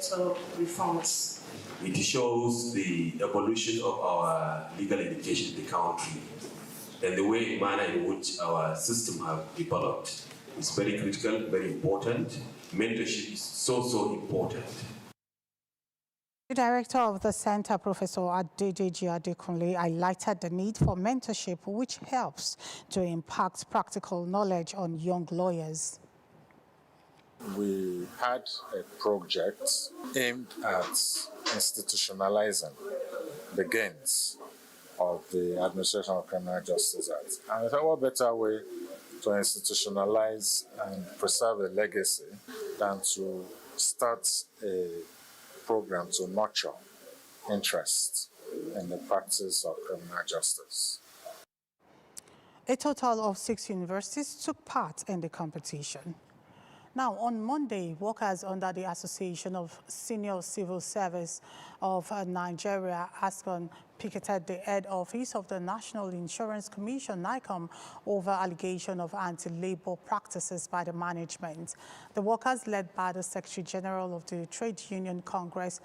sector reforms? It shows the evolution of our legal education in the country and the way, manner in which our system have developed is very critical, very important. Mentorship is so important. The director of the center, Professor Adedeji Adekunle, highlighted the need for mentorship, which helps to impact practical knowledge on young lawyers. We had a project aimed at institutionalizing the gains of the Administration of Criminal Justice Act. And I thought, what better way to institutionalize and preserve a legacy than to start a program to nurture interest in the practice of criminal justice. A total of 6 universities took part in the competition. Now, on Monday, workers under the Association of Senior Civil Service of Nigeria, ASCON, picketed the head office of the National Insurance Commission, NICOM, over allegation of anti-labor practices by the management. The workers, led by the Secretary General of the Trade Union Congress,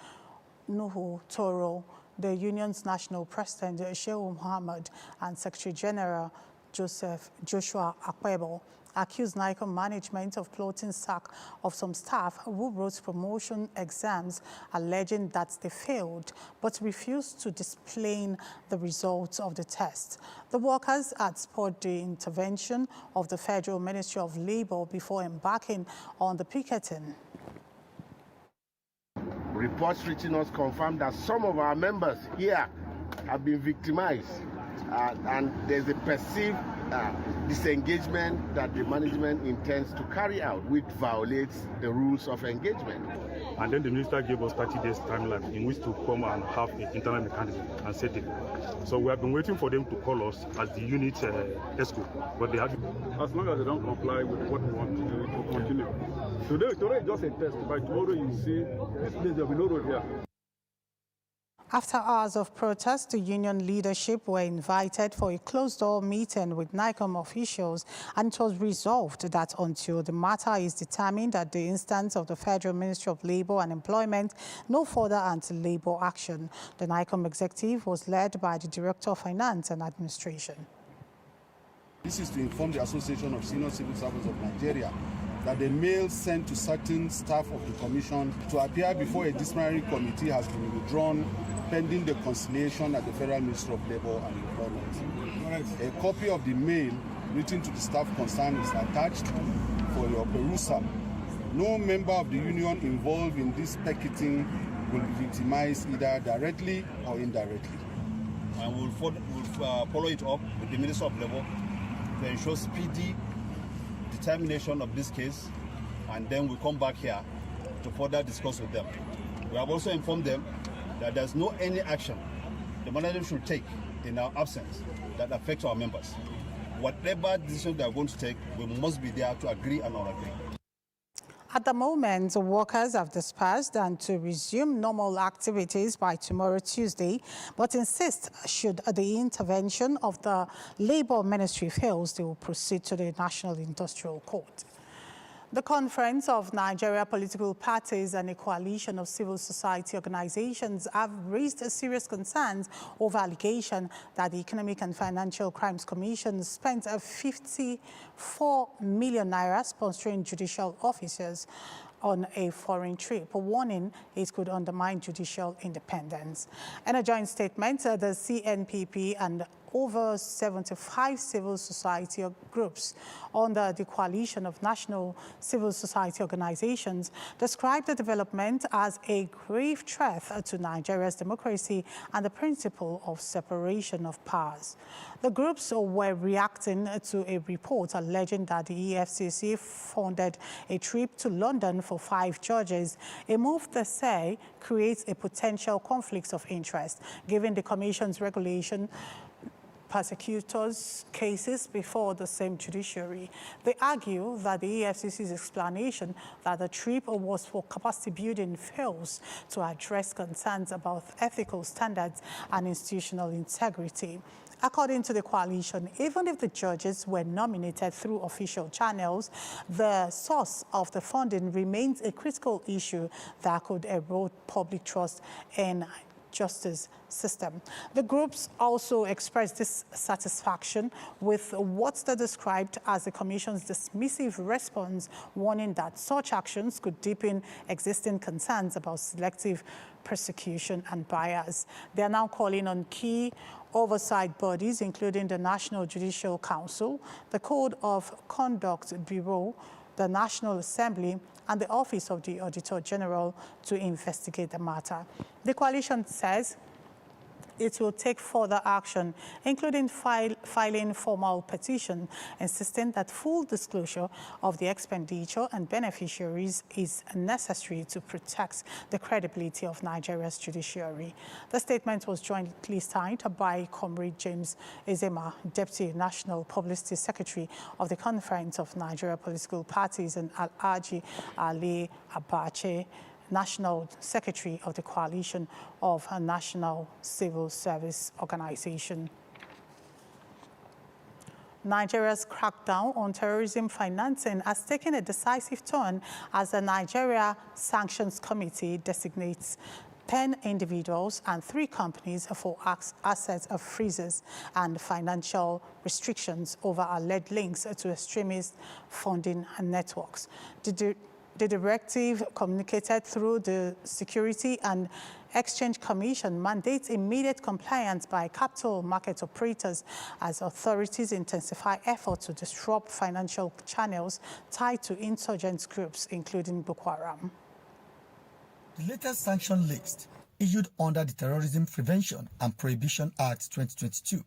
Nuhu Toro, the union's national president, Shehu Muhammad, and Secretary General Joshua Akwebo, accused NICOM management of plotting sack of some staff who wrote promotion exams, alleging that they failed but refused to display the results of the test. The workers had spurred the intervention of the Federal Ministry of Labor before embarking on the picketing. Reports reaching us confirm that some of our members here have been victimized, and there's a perceived disengagement that the management intends to carry out, which violates the rules of engagement. And then the minister gave us 30 days timeline in which to come and have an internal mechanism and set it. So we have been waiting for them to call us as the unit ESCO, but they have. As long as they don't comply with what we want to do, it will continue. Today is just a test. By tomorrow you see this place, there will be no road here. After hours of protest, the union leadership were invited for a closed-door meeting with NICOM officials, and it was resolved that until the matter is determined at the instance of the Federal Ministry of Labor and Employment, no further anti-labor action. The NICOM executive was led by the Director of Finance and Administration. This is to inform the Association of Senior Civil Servants of Nigeria that the mail sent to certain staff of the Commission to appear before a disciplinary committee has been withdrawn pending the conciliation at the Federal Ministry of Labor and Employment. A copy of the mail written to the staff concerned is attached for your perusal. No member of the union involved in this picketing will be victimized either directly or indirectly. And we'll follow it up with the Ministry of Labor to ensure speedy determination of this case, and then we'll come back here to further discuss with them. We have also informed them that there's no any action the management should take in our absence that affects our members. Whatever decision they are going to take, we must be there to agree and not agree. At the moment, workers have dispersed and to resume normal activities by tomorrow, Tuesday, but insist should the intervention of the Labor Ministry fails, they will proceed to the National Industrial Court. The Conference of Nigeria Political Parties and a coalition of civil society organizations have raised serious concerns over allegation that the Economic and Financial Crimes Commission spent 54 million naira sponsoring judicial officers on a foreign trip, warning it could undermine judicial independence. In a joint statement, the CNPP and over 75 civil society groups under the coalition of national civil society organizations described the development as a grave threat to Nigeria's democracy and the principle of separation of powers. The groups were reacting to a report alleging that the EFCC funded a trip to London for 5 judges, a move they say creates a potential conflict of interest, given the Commission's regulation persecutors' cases before the same judiciary. They argue that the EFCC's explanation that the trip was for capacity building fails to address concerns about ethical standards and institutional integrity. According to the coalition, even if the judges were nominated through official channels, the source of the funding remains a critical issue that could erode public trust in justice system. The groups also expressed dissatisfaction with what they described as the Commission's dismissive response, warning that such actions could deepen existing concerns about selective persecution and bias. They are now calling on key oversight bodies, including the National Judicial Council, the Code of Conduct Bureau, the National Assembly, and the Office of the Auditor General to investigate the matter. The coalition says it will take further action, including filing formal petition, insisting that full disclosure of the expenditure and beneficiaries is necessary to protect the credibility of Nigeria's judiciary. The statement was jointly signed by Comrade James Ezema, Deputy National Publicity Secretary of the Conference of Nigeria Political Parties, and Alhaji Ali Abache, National Secretary of the Coalition of a National Civil Service Organization. Nigeria's crackdown on terrorism financing has taken a decisive turn as the Nigeria Sanctions Committee designates 10 individuals and 3 companies for asset freezes and financial restrictions over alleged links to extremist funding networks. The directive, communicated through the Security and Exchange Commission, mandates immediate compliance by capital market operators as authorities intensify efforts to disrupt financial channels tied to insurgent groups, including Boko Haram. The latest sanction list, issued under the Terrorism Prevention and Prohibition Act 2022,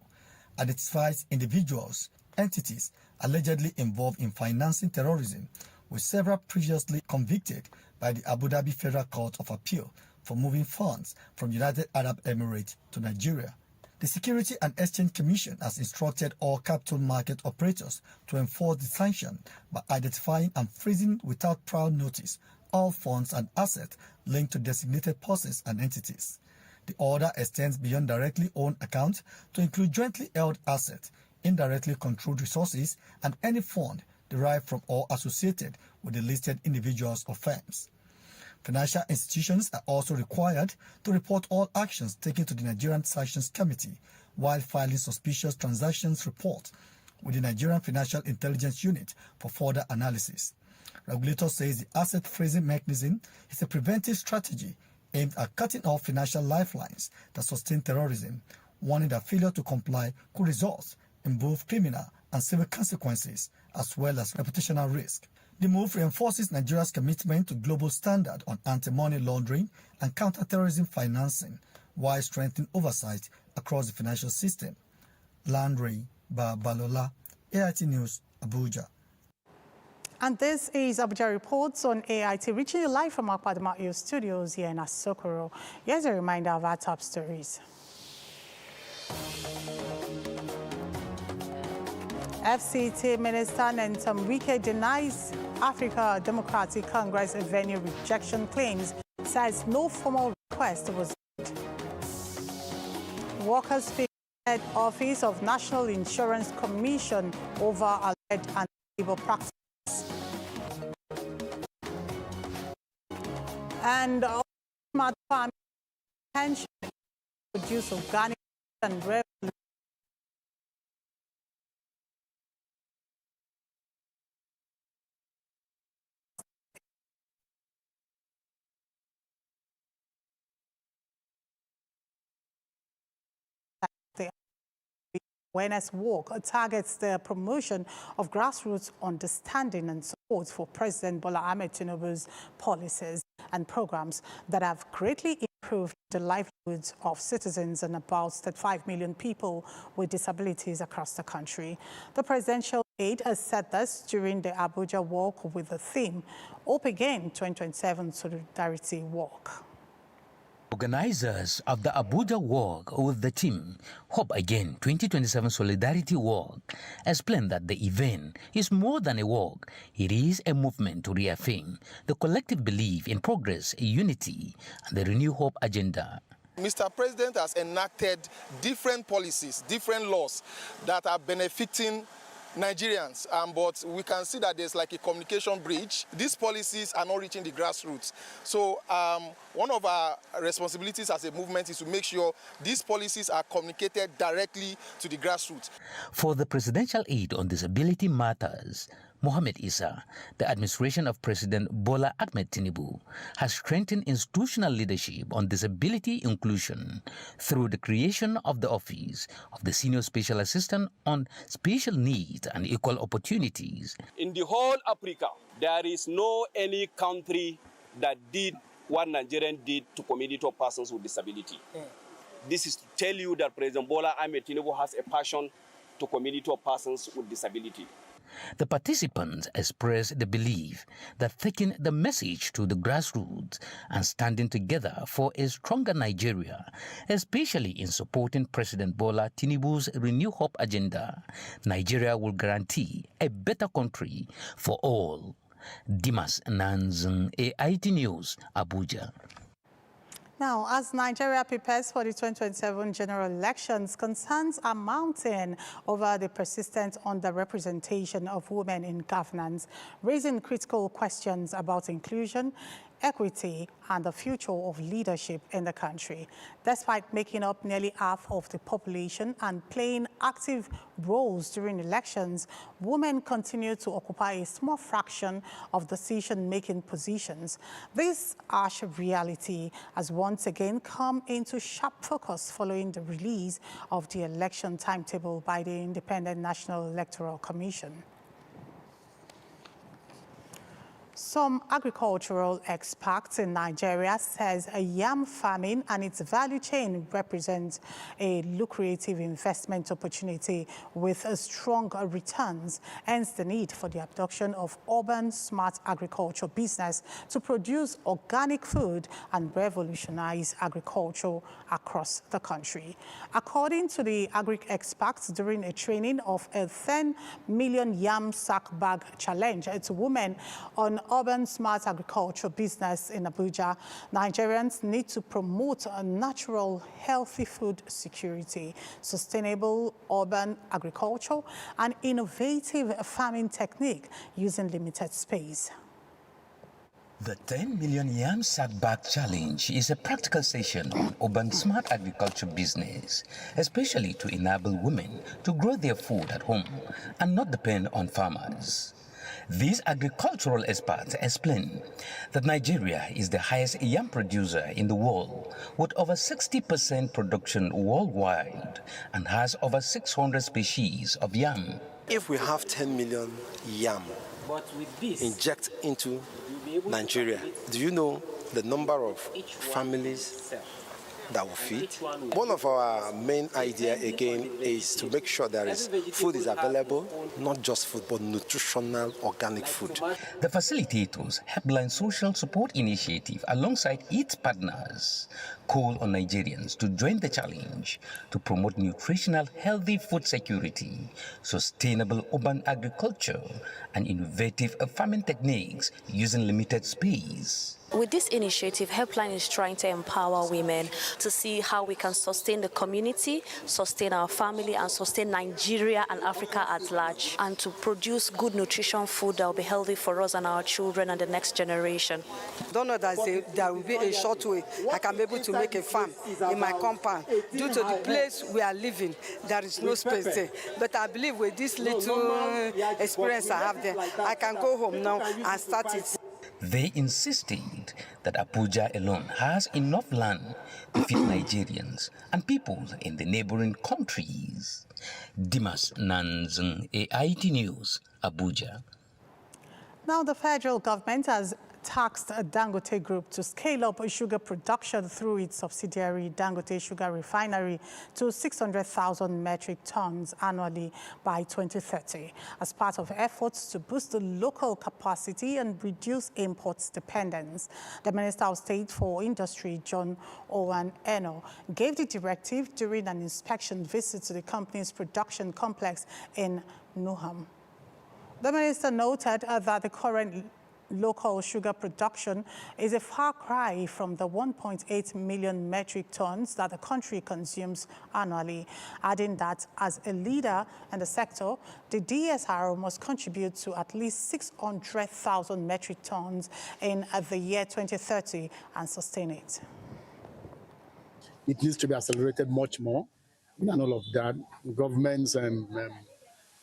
identifies individuals, entities allegedly involved in financing terrorism, with several previously convicted by the Abu Dhabi Federal Court of Appeal for moving funds from United Arab Emirates to Nigeria. The Security and Exchange Commission has instructed all capital market operators to enforce the sanction by identifying and freezing without prior notice all funds and assets linked to designated persons and entities. The order extends beyond directly owned accounts to include jointly held assets, indirectly controlled resources, and any fund derived from or associated with the listed individuals or firms. Financial institutions are also required to report all actions taken to the Nigerian Sanctions Committee while filing suspicious transactions report with the Nigerian Financial Intelligence Unit for further analysis. Regulator says the asset freezing mechanism is a preventive strategy aimed at cutting off financial lifelines that sustain terrorism, warning that failure to comply could result in both criminal and civil consequences, as well as reputational risk. The move reinforces Nigeria's commitment to global standard on anti-money laundering and counter-terrorism financing, while strengthening oversight across the financial system. Landry Balola, AIT News, Abuja. And this is Abuja Reports on AIT, reaching you live from our Padma studios here in Asokoro. Here's a reminder of our top stories. FCT Minister Nentam Wike denies Africa Democratic Congress venue rejection claims, says no formal request was made. Workers face head office of National Insurance Commission over alleged anti-labor practices. And smart farming pension produce organic and revenue. Awareness Walk targets the promotion of grassroots understanding and support for President Bola Ahmed Tinubu's policies and programs that have greatly improved the livelihoods of citizens and about 35 million people with disabilities across the country. The presidential aide has said this during the Abuja Walk with the theme, Hope Again 2027 Solidarity Walk. Organizers of the Abuja Walk with the team Hope Again 2027 Solidarity Walk explained that the event is more than a walk. It is a movement to reaffirm the collective belief in progress, unity, and the Renew Hope agenda. Mr. President has enacted different policies, different laws that are benefiting Nigerians, but we can see that there's like a communication bridge. These policies are not reaching the grassroots. So one of our responsibilities as a movement is to make sure these policies are communicated directly to the grassroots. For the Presidential Aid on Disability Matters, Mohammed Issa, the administration of President Bola Ahmed Tinubu has strengthened institutional leadership on disability inclusion through the creation of the Office of the Senior Special Assistant on Special Needs and Equal Opportunities. In the whole Africa, there is no any country that did what Nigerian did to community of persons with disability. This is to tell you that President Bola Ahmed Tinubu has a passion to community of persons with disability. The participants expressed the belief that taking the message to the grassroots and standing together for a stronger Nigeria, especially in supporting President Bola Tinubu's Renew Hope agenda, Nigeria will guarantee a better country for all. Dimas Nanzung, AIT News, Abuja. Now, as Nigeria prepares for the 2027 general elections, concerns are mounting over the persistent underrepresentation of women in governance, raising critical questions about inclusion, equity, and the future of leadership in the country. Despite making up nearly half of the population and playing active roles during elections, women continue to occupy a small fraction of decision-making positions. This harsh reality has once again come into sharp focus following the release of the election timetable by the Independent National Electoral Commission. Some agricultural experts in Nigeria says a yam farming and its value chain represents a lucrative investment opportunity with strong returns, hence the need for the adoption of urban smart agriculture business to produce organic food and revolutionize agriculture across the country. According to the agri-experts, during a training of a 10 million yam sack bag challenge to women on urban smart agriculture business in Abuja, Nigerians need to promote a natural, healthy food security, sustainable urban agriculture, and innovative farming technique using limited space. The 10 million yam sack bag challenge is a practical session on urban smart agriculture business, especially to enable women to grow their food at home and not depend on farmers. These agricultural experts explain that Nigeria is the highest yam producer in the world, with over 60% production worldwide, and has over 600 species of yam. If we have 10 million yam inject into Nigeria, do you know the number of families that will feed? One of our main idea again is to make sure food is available, not just food, but nutritional organic food. The facilitators Helpline Social Support Initiative, alongside its partners, call on Nigerians to join the challenge to promote nutritional, healthy food security, sustainable urban agriculture, and innovative farming techniques using limited space. With this initiative, Helpline is trying to empower women to see how we can sustain the community, sustain our family, and sustain Nigeria and Africa at large, and to produce good nutrition food that will be healthy for us and our children and the next generation. Don't know that there will be a short way I can be able to make a farm in my compound. Due to the place we are living, there is no space there. But I believe with this little experience I have there, I can go home now and start it. They insisted that Abuja alone has enough land to feed Nigerians and people in the neighboring countries. Dimas Nanzung, AIT News, Abuja. Now, the federal government has tasked Dangote Group to scale up sugar production through its subsidiary Dangote Sugar Refinery to 600,000 metric tons annually by 2030 as part of efforts to boost the local capacity and reduce imports dependence. The Minister of State for Industry, John Owen Eno, gave the directive during an inspection visit to the company's production complex in Nuham. The minister noted that the current local sugar production is a far cry from the 1.8 million metric tons that the country consumes annually, adding that as a leader in the sector, the DSRO must contribute to at least 600,000 metric tons in the year 2030 and sustain it. It needs to be accelerated much more, and all of that. Government's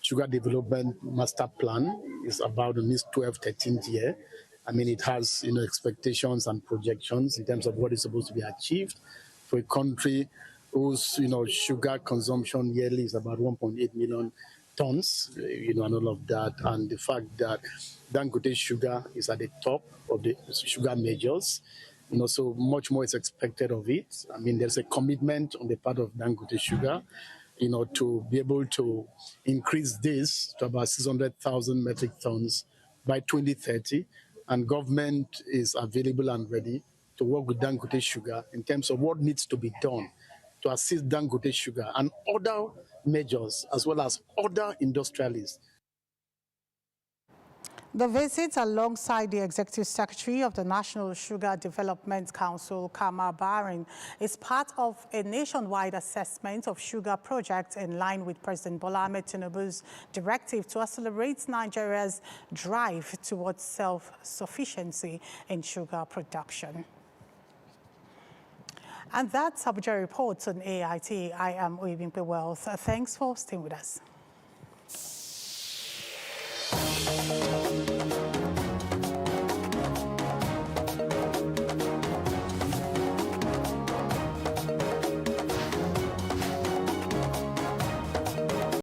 Sugar Development Master Plan is about the next 12th, 13th year. I mean, it has expectations and projections in terms of what is supposed to be achieved for a country whose sugar consumption yearly is about 1.8 million tons, and all of that, and the fact that Dangote Sugar is at the top of the sugar majors. So much more is expected of it. I mean, there's a commitment on the part of Dangote Sugar, to be able to increase this to about 600,000 metric tons by 2030. And government is available and ready to work with Dangote Sugar in terms of what needs to be done to assist Dangote Sugar and other majors, as well as other industrialists. The visit, alongside the Executive Secretary of the National Sugar Development Council, Kamal Barin, is part of a nationwide assessment of sugar projects in line with President Bola Ahmed Tinubu's directive to accelerate Nigeria's drive towards self-sufficiency in sugar production. And that's Abuja Reports on AIT. I am Oyebimpe Wealth. Thanks for staying with us.